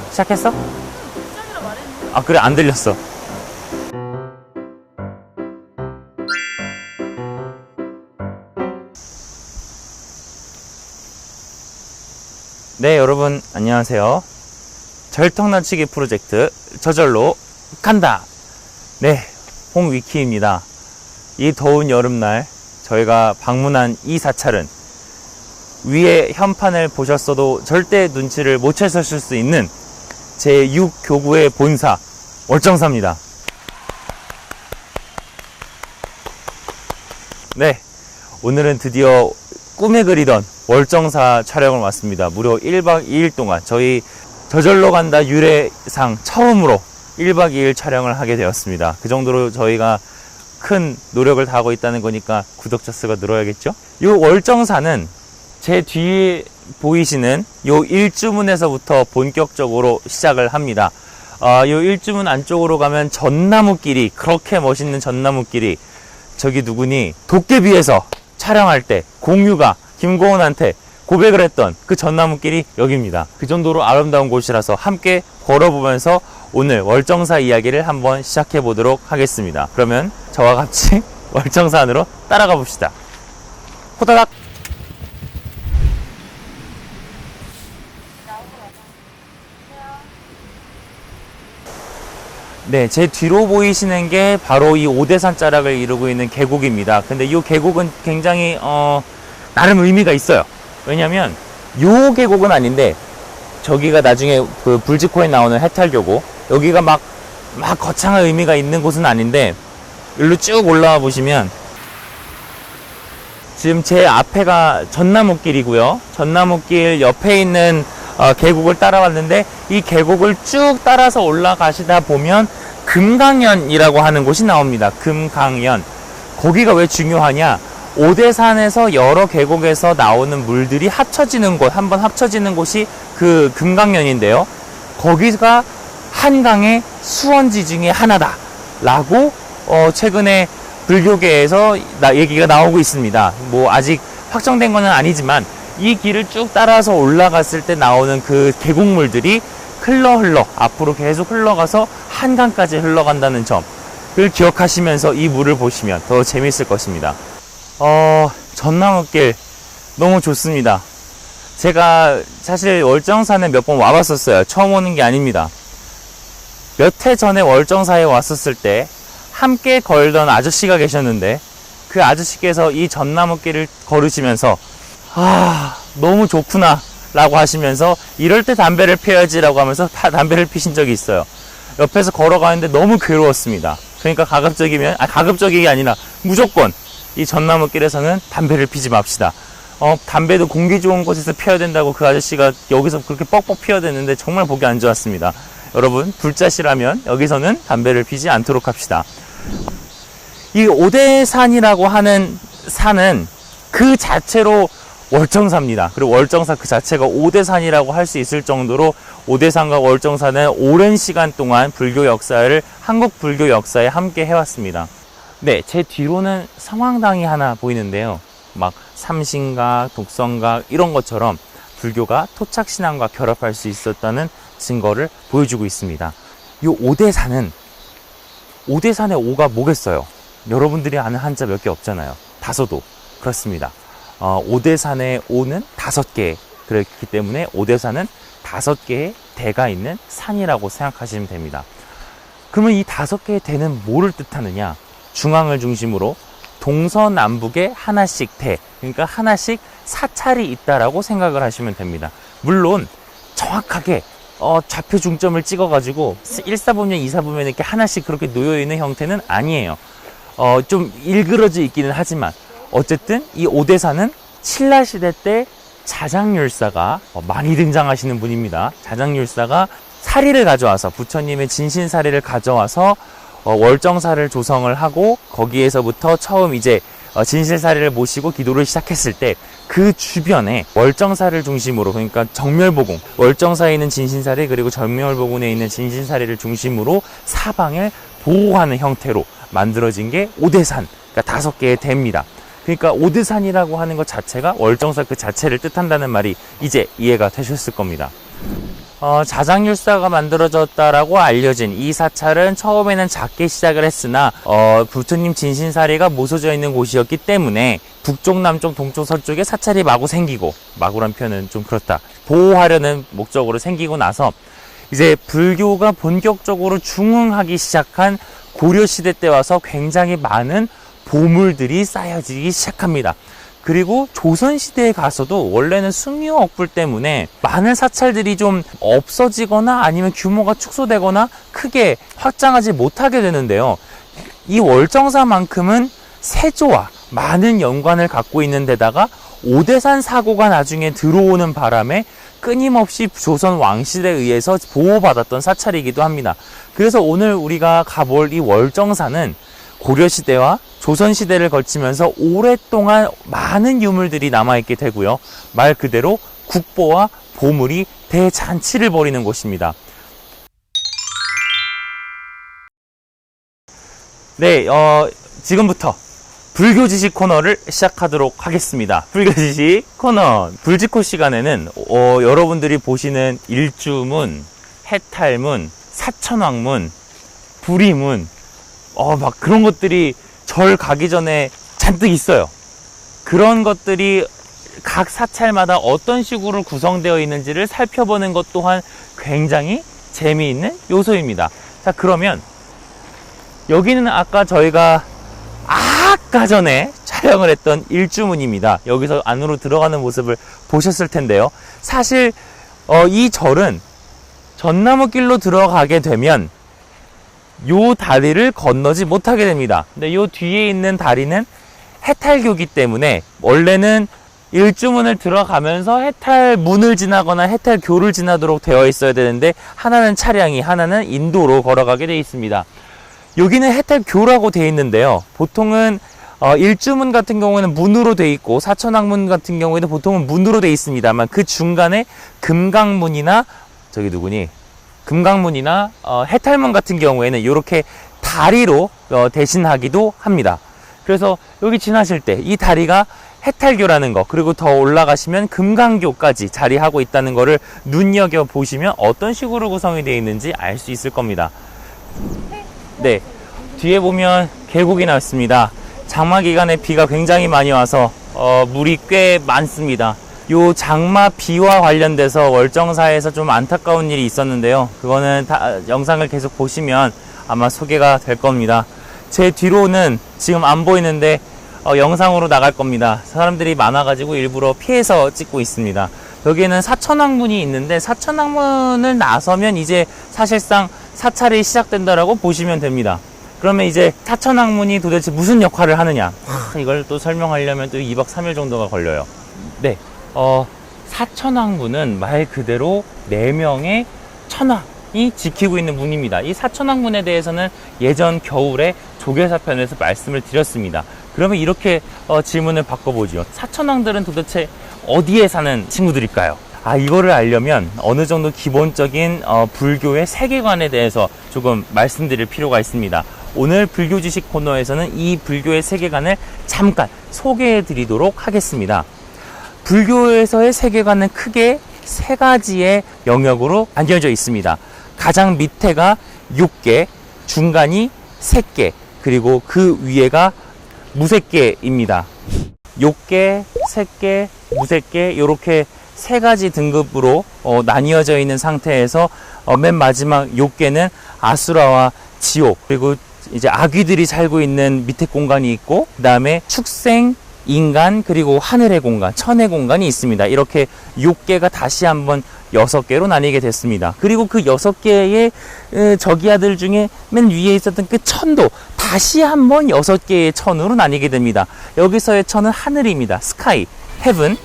시작했어? 아, 그래, 안 들렸어. 네, 여러분 안녕하세요. 절턱날치기 프로젝트 저절로 간다. 네, 홍위키입니다. 이 더운 여름날 저희가 방문한 이 사찰은 위에 현판을 보셨어도 절대 눈치를 못 채셨을 수 있는 제6교구의 본사 월정사입니다. 네, 오늘은 드디어 꿈에 그리던 월정사 촬영을 왔습니다. 무려 1박 2일 동안 저희 저절로 간다 유래상 처음으로 1박 2일 촬영을 하게 되었습니다. 그 정도로 저희가 큰 노력을 다하고 있다는 거니까 구독자 수가 늘어야겠죠? 이 월정사는 제 뒤에 보이시는 요 일주문에서부터 본격적으로 시작을 합니다. 요 일주문 안쪽으로 가면 전나무길이, 그렇게 멋있는 전나무길이, 저기 누구니 도깨비에서 촬영할 때 공유가 김고은한테 고백을 했던 그 전나무길이 여기입니다. 그 정도로 아름다운 곳이라서 함께 걸어보면서 오늘 월정사 이야기를 한번 시작해 보도록 하겠습니다. 그러면 저와 같이 월정사 안으로 따라가 봅시다. 호다닥! 네, 제 뒤로 보이시는 게 바로 이 오대산 자락을 이루고 있는 계곡입니다. 근데 이 계곡은 굉장히 나름 의미가 있어요. 왜냐면 요 계곡은 아닌데 저기가 나중에 그 불지코에 나오는 해탈교고, 여기가 막 거창한 의미가 있는 곳은 아닌데 여기로 쭉 올라와 보시면 지금 제 앞에가 전나무길이고요. 전나무길 옆에 있는 계곡을 따라왔는데 이 계곡을 쭉 따라서 올라가시다 보면 금강연이라고 하는 곳이 나옵니다. 금강연. 거기가 왜 중요하냐? 오대산에서 여러 계곡에서 나오는 물들이 합쳐지는 곳, 한번 합쳐지는 곳이 그 금강연인데요. 거기가 한강의 수원지 중에 하나다 라고 최근에 불교계에서 얘기가 나오고 있습니다. 뭐 아직 확정된 건 아니지만 이 길을 쭉 따라서 올라갔을 때 나오는 그 계곡물들이 흘러 앞으로 계속 흘러가서 한강까지 흘러간다는 점을 기억하시면서 이 물을 보시면 더 재밌을 것입니다. 전나무길 너무 좋습니다. 제가 사실 월정사는 몇 번 와봤었어요. 처음 오는 게 아닙니다. 몇 해 전에 월정사에 왔었을 때 함께 걸던 아저씨가 계셨는데 그 아저씨께서 이 전나무길을 걸으시면서 너무 좋구나 라고 하시면서 이럴 때 담배를 피워야지 라고 하면서 담배를 피신 적이 있어요. 옆에서 걸어가는데 너무 괴로웠습니다. 그러니까 가급적이 아니라 무조건 이 전나무길에서는 담배를 피지 맙시다. 담배도 공기 좋은 곳에서 피워야 된다고 그 아저씨가 여기서 그렇게 뻑뻑 피워야 되는데 정말 보기 안 좋았습니다. 여러분, 불자시라면 여기서는 담배를 피지 않도록 합시다. 이 오대산이라고 하는 산은 그 자체로 월정사입니다. 그리고 월정사 그 자체가 오대산이라고 할 수 있을 정도로 오대산과 월정사는 오랜 시간 동안 한국 불교 역사에 함께 해왔습니다. 네, 제 뒤로는 성황당이 하나 보이는데요. 막 삼신각, 독성각 이런 것처럼 불교가 토착신앙과 결합할 수 있었다는 증거를 보여주고 있습니다. 이 오대산에 오가 뭐겠어요? 여러분들이 아는 한자 몇 개 없잖아요. 다소도 그렇습니다. 오대산의 오는 5개, 그렇기 때문에 오대산은 5개의 대가 있는 산이라고 생각하시면 됩니다. 그러면 이 5개의 대는 뭐를 뜻하느냐? 중앙을 중심으로 동서남북에 하나씩 대, 그러니까 하나씩 사찰이 있다라고 생각을 하시면 됩니다. 물론 정확하게 좌표 중점을 찍어가지고 1사분면, 2사분면 이렇게 하나씩 그렇게 놓여있는 형태는 아니에요. 좀 일그러져 있기는 하지만 어쨌든 이 오대산은 신라시대 때 자장율사가 많이 등장하시는 분입니다. 자장율사가 사리를 가져와서, 부처님의 진신사리를 가져와서 월정사를 조성을 하고 거기에서부터 처음 이제 진실사리를 모시고 기도를 시작했을 때 그 주변에 월정사를 중심으로, 그러니까 정멸보궁, 월정사에 있는 진신사리 그리고 정멸보궁에 있는 진신사리를 중심으로 사방을 보호하는 형태로 만들어진 게 오대산, 그러니까 5개의 대입니다. 그러니까 오드산이라고 하는 것 자체가 월정사 그 자체를 뜻한다는 말이 이제 이해가 되셨을 겁니다. 자장률사가 만들어졌다라고 알려진 이 사찰은 처음에는 작게 시작을 했으나 부처님 진신사리가 모서져 있는 곳이었기 때문에 북쪽, 남쪽, 동쪽, 서쪽에 사찰이 마구 생기고, 마구란 표현은 좀 그렇다, 보호하려는 목적으로 생기고 나서 이제 불교가 본격적으로 중흥하기 시작한 고려시대 때 와서 굉장히 많은 보물들이 쌓여지기 시작합니다. 그리고 조선시대에 가서도 원래는 승려 억불 때문에 많은 사찰들이 좀 없어지거나 아니면 규모가 축소되거나 크게 확장하지 못하게 되는데요. 이 월정사만큼은 세조와 많은 연관을 갖고 있는 데다가 오대산 사고가 나중에 들어오는 바람에 끊임없이 조선 왕실에 의해서 보호받았던 사찰이기도 합니다. 그래서 오늘 우리가 가볼 이 월정사는 고려시대와 조선시대를 거치면서 오랫동안 많은 유물들이 남아있게 되고요. 말 그대로 국보와 보물이 대잔치를 벌이는 곳입니다. 네, 지금부터 불교지식 코너를 시작하도록 하겠습니다. 불교지식 코너. 불지코 시간에는 여러분들이 보시는 일주문, 해탈문, 사천왕문, 부리문, 막 그런 것들이 절 가기 전에 잔뜩 있어요. 그런 것들이 각 사찰마다 어떤 식으로 구성되어 있는지를 살펴보는 것 또한 굉장히 재미있는 요소입니다. 자, 그러면 여기는 아까 저희가 아까 전에 촬영을 했던 일주문입니다. 여기서 안으로 들어가는 모습을 보셨을 텐데요. 사실 이 절은 전나무길로 들어가게 되면 요 다리를 건너지 못하게 됩니다. 근데 요 뒤에 있는 다리는 해탈교기 때문에 원래는 일주문을 들어가면서 해탈문을 지나거나 해탈교를 지나도록 되어 있어야 되는데 하나는 차량이, 하나는 인도로 걸어가게 되어 있습니다. 여기는 해탈교라고 되어 있는데요. 보통은 일주문 같은 경우에는 문으로 되어 있고 사천왕문 같은 경우에는 보통은 문으로 되어 있습니다만 그 중간에 금강문이나 금강문이나 해탈문 같은 경우에는 이렇게 다리로 대신하기도 합니다. 그래서 여기 지나실 때 이 다리가 해탈교라는 거, 그리고 더 올라가시면 금강교까지 자리하고 있다는 거를 눈여겨보시면 어떤 식으로 구성이 되어 있는지 알 수 있을 겁니다. 네, 뒤에 보면 계곡이 나왔습니다. 장마 기간에 비가 굉장히 많이 와서 물이 꽤 많습니다. 요 장마 비와 관련돼서 월정사에서 좀 안타까운 일이 있었는데요. 그거는 영상을 계속 보시면 아마 소개가 될 겁니다. 제 뒤로는 지금 안 보이는데 영상으로 나갈 겁니다. 사람들이 많아가지고 일부러 피해서 찍고 있습니다. 여기에는 사천왕문이 있는데 사천왕문을 나서면 이제 사실상 사찰이 시작된다라고 보시면 됩니다. 그러면 이제 사천왕문이 도대체 무슨 역할을 하느냐, 이걸 또 설명하려면 또 2박 3일 정도가 걸려요. 네, 사천왕문은 말 그대로 4명의 천왕이 지키고 있는 문입니다. 이 사천왕문에 대해서는 예전 겨울에 조계사편에서 말씀을 드렸습니다. 그러면 이렇게 질문을 바꿔보죠. 사천왕들은 도대체 어디에 사는 친구들일까요? 이거를 알려면 어느 정도 기본적인 불교의 세계관에 대해서 조금 말씀드릴 필요가 있습니다. 오늘 불교지식 코너에서는 이 불교의 세계관을 잠깐 소개해 드리도록 하겠습니다. 불교에서의 세계관은 크게 3가지의 영역으로 나뉘어져 있습니다. 가장 밑에가 6개, 중간이 3개, 그리고 그 위에가 무색계입니다. 6개, 3개, 무색계, 이렇게 3가지 등급으로 나뉘어져 있는 상태에서 맨 마지막 6개는 아수라와 지옥, 그리고 이제 아귀들이 살고 있는 밑에 공간이 있고, 그 다음에 축생, 인간, 그리고 하늘의 공간, 천의 공간이 있습니다. 이렇게 6개가 다시 한번 6개로 나뉘게 됐습니다. 그리고 그 6개의 저기야들 중에 맨 위에 있었던 그 천도 다시 한번 6개의 천으로 나뉘게 됩니다. 여기서의 천은 하늘입니다. 스카이, 헤븐,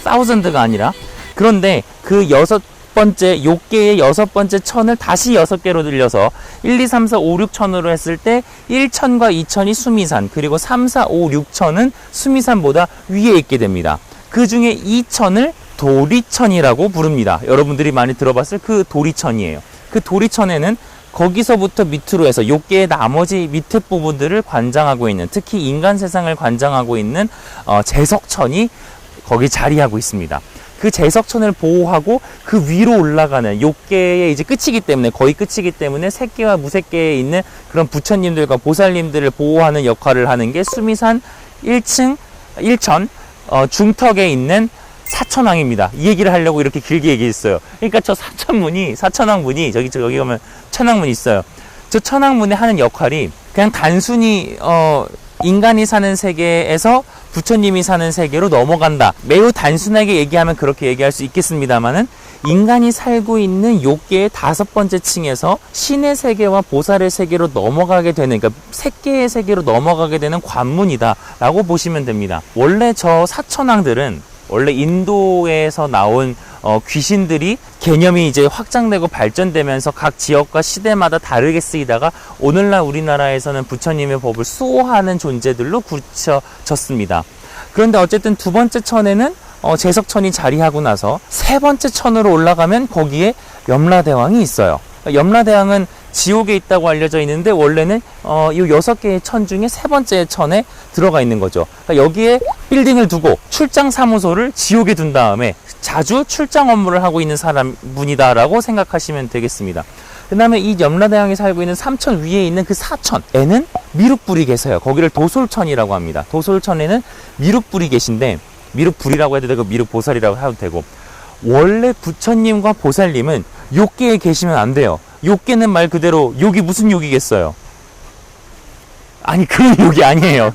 사우전드가 아니라. 그런데 그 6번째, 6개의 6번째 천을 다시 6개로 늘려서 1, 2, 3, 4, 5, 6천으로 했을 때 1천과 2천이 수미산, 그리고 3, 4, 5, 6천은 수미산보다 위에 있게 됩니다. 그 중에 2천을 도리천이라고 부릅니다. 여러분들이 많이 들어봤을 그 도리천이에요. 그 도리천에는 거기서부터 밑으로 해서 요괴의 나머지 밑에 부분들을 관장하고 있는, 특히 인간 세상을 관장하고 있는 제석천이 거기 자리하고 있습니다. 그 제석천을 보호하고 그 위로 올라가는 요괴의 이제 끝이기 때문에, 거의 끝이기 때문에 새끼와 무새끼에 있는 그런 부처님들과 보살님들을 보호하는 역할을 하는 게 수미산 1층 1천 중턱에 있는 사천왕입니다. 이 얘기를 하려고 이렇게 길게 얘기했어요. 그러니까 저 사천왕문이 저기 가면 천왕문이 있어요. 저 천왕문에 하는 역할이 그냥 단순히 인간이 사는 세계에서 부처님이 사는 세계로 넘어간다. 매우 단순하게 얘기하면 그렇게 얘기할 수 있겠습니다만은, 인간이 살고 있는 요괴의 5번째 층에서 신의 세계와 보살의 세계로 넘어가게 되는, 그러니까 새끼의 세계로 넘어가게 되는 관문이다라고 보시면 됩니다. 원래 저 사천왕들은 원래 인도에서 나온 귀신들이 개념이 이제 확장되고 발전되면서 각 지역과 시대마다 다르게 쓰이다가 오늘날 우리나라에서는 부처님의 법을 수호하는 존재들로 굳혀졌습니다. 그런데 어쨌든 2번째 천에는 제석천이 자리하고 나서 3번째 천으로 올라가면 거기에 염라대왕이 있어요. 염라대왕은 지옥에 있다고 알려져 있는데 원래는 이 6개의 천 중에 3번째 천에 들어가 있는 거죠. 그러니까 여기에 빌딩을 두고 출장 사무소를 지옥에 둔 다음에 자주 출장 업무를 하고 있는 분이다라고 생각하시면 되겠습니다. 그 다음에 이 염라대왕이 살고 있는 3천 위에 있는 그 4천에는 미륵불이 계세요. 거기를 도솔천이라고 합니다. 도솔천에는 미륵불이 계신데, 미륵불이라고 해도 되고 미륵보살이라고 해도 되고, 원래 부처님과 보살님은 욕계에 계시면 안 돼요. 욕계는 말 그대로 욕이 무슨 욕이겠어요? 아니, 그런 욕이 아니에요.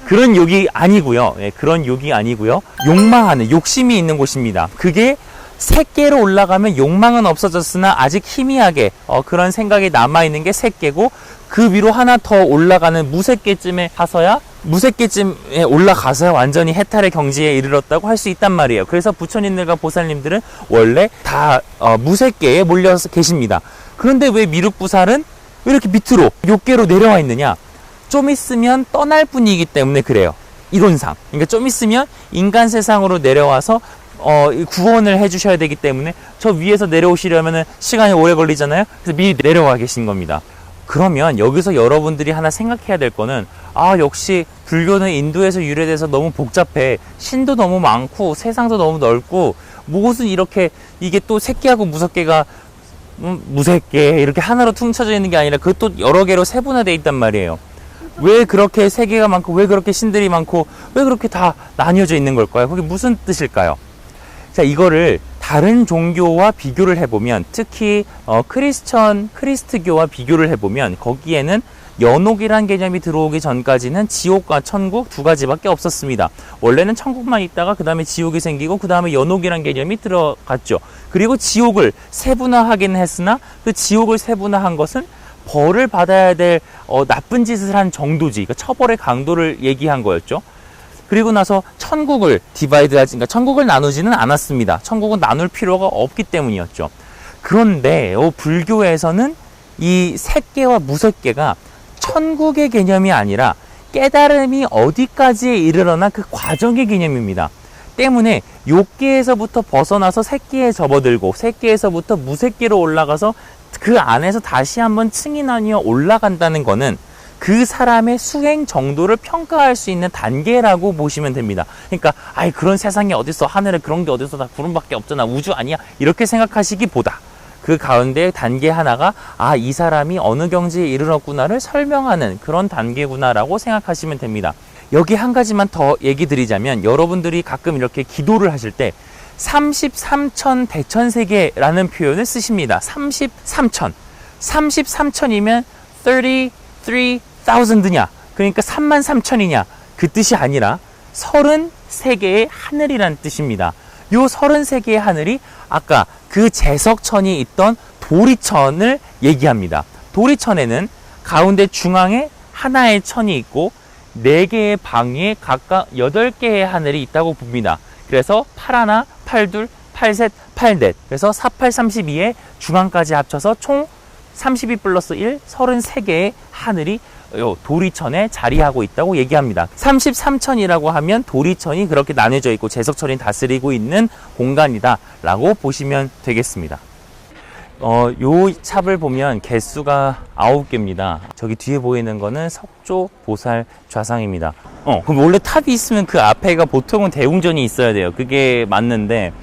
그런 욕이 아니고요. 그런 욕이 아니고요. 욕망하는, 욕심이 있는 곳입니다. 그게 새끼로 올라가면 욕망은 없어졌으나 아직 희미하게 그런 생각이 남아있는 게 새끼고, 그 위로 하나 더 올라가는 무새끼쯤에 가서야, 무새끼쯤에 올라가서야 완전히 해탈의 경지에 이르렀다고 할 수 있단 말이에요. 그래서 부처님들과 보살님들은 원래 다 무새끼에 몰려서 계십니다. 그런데 왜 미륵보살은 왜 이렇게 밑으로 욕계로 내려와 있느냐? 좀 있으면 떠날 분이기 때문에 그래요. 이론상. 그러니까 좀 있으면 인간 세상으로 내려와서 구원을 해주셔야 되기 때문에 저 위에서 내려오시려면 시간이 오래 걸리잖아요. 그래서 미리 내려와 계신 겁니다. 그러면 여기서 여러분들이 하나 생각해야 될 거는, 역시 불교는 인도에서 유래돼서 너무 복잡해. 신도 너무 많고 세상도 너무 넓고, 무엇은 이렇게 이게 또 새끼하고 무섭게가 무새끼 이렇게 하나로 퉁쳐져 있는 게 아니라 그것도 여러 개로 세분화되어 있단 말이에요. 왜 그렇게 세계가 많고, 왜 그렇게 신들이 많고, 왜 그렇게 다 나뉘어져 있는 걸까요? 그게 무슨 뜻일까요? 자, 이거를 다른 종교와 비교를 해보면, 특히 크리스트교와 비교를 해보면 거기에는 연옥이란 개념이 들어오기 전까지는 지옥과 천국 2가지밖에 없었습니다. 원래는 천국만 있다가 그 다음에 지옥이 생기고 그 다음에 연옥이란 개념이 들어갔죠. 그리고 지옥을 세분화하긴 했으나 그 지옥을 세분화한 것은 벌을 받아야 될 나쁜 짓을 한 정도지, 그러니까 처벌의 강도를 얘기한 거였죠. 그리고 나서 천국을 그러니까 천국을 나누지는 않았습니다. 천국은 나눌 필요가 없기 때문이었죠. 그런데 불교에서는 이 새끼와 무새끼가 천국의 개념이 아니라 깨달음이 어디까지에 이르러나 그 과정의 개념입니다. 때문에 욕계에서부터 벗어나서 새끼에 접어들고 새끼에서부터 무새끼로 올라가서 그 안에서 다시 한번 층이 나뉘어 올라간다는 거는 그 사람의 수행 정도를 평가할 수 있는 단계라고 보시면 됩니다. 그러니까 그런 세상이 어딨어, 하늘에 그런 게 어딨어, 다 구름밖에 없잖아, 우주 아니야, 이렇게 생각하시기보다 그 가운데 단계 하나가 이 사람이 어느 경지에 이르렀구나를 설명하는 그런 단계구나라고 생각하시면 됩니다. 여기 한 가지만 더 얘기 드리자면, 여러분들이 가끔 이렇게 기도를 하실 때 33천 대천세계라는 표현을 쓰십니다. 33천이면 33,000냐, 그러니까 33,000이냐, 그 뜻이 아니라 33개의 하늘이란 뜻입니다. 요 33개의 하늘이 아까 그 제석천이 있던 도리천을 얘기합니다. 도리천에는 가운데 중앙에 하나의 천이 있고 4개의 방위에 각각 8개의 하늘이 있다고 봅니다. 그래서 81, 82, 83, 84, 그래서 48, 32에 중앙까지 합쳐서 총 32 플러스 1, 33개의 하늘이 도리천에 자리하고 있다고 얘기합니다. 33천이라고 하면 도리천이 그렇게 나뉘어져 있고 제석천이 다스리고 있는 공간이다 라고 보시면 되겠습니다. 요 찹을 보면 개수가 9개입니다. 저기 뒤에 보이는 거는 석조 보살 좌상입니다. 그럼 원래 탑이 있으면 그 앞에가 보통은 대웅전이 있어야 돼요. 그게 맞는데,